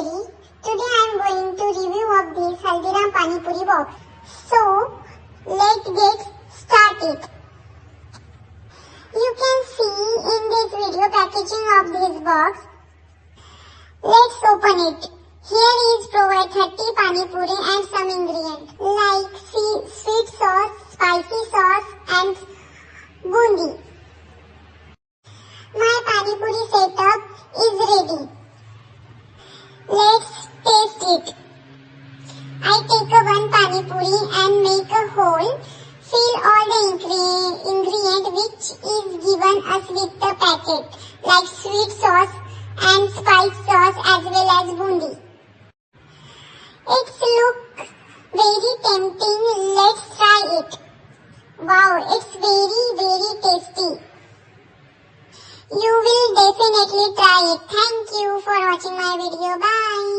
Cherry. Today I am going to review of this Haldiram Pani Puri box. So, let's get started. You can see in this video packaging of this box. Let's open it. Here is provide 30 Pani Puri and some ingredients like sweet sauce, spicy sauce and bundi. My Pani Puri setup is ready. Let's taste it. I take a one Pani Puri and make a hole. Fill all the ingredient which is given us with the packet like sweet sauce and spice sauce as well as bundi. It's look very tempting. Let's try it. Wow, it's very tasty. You will definitely try it. Thank you for watching my video. Bye.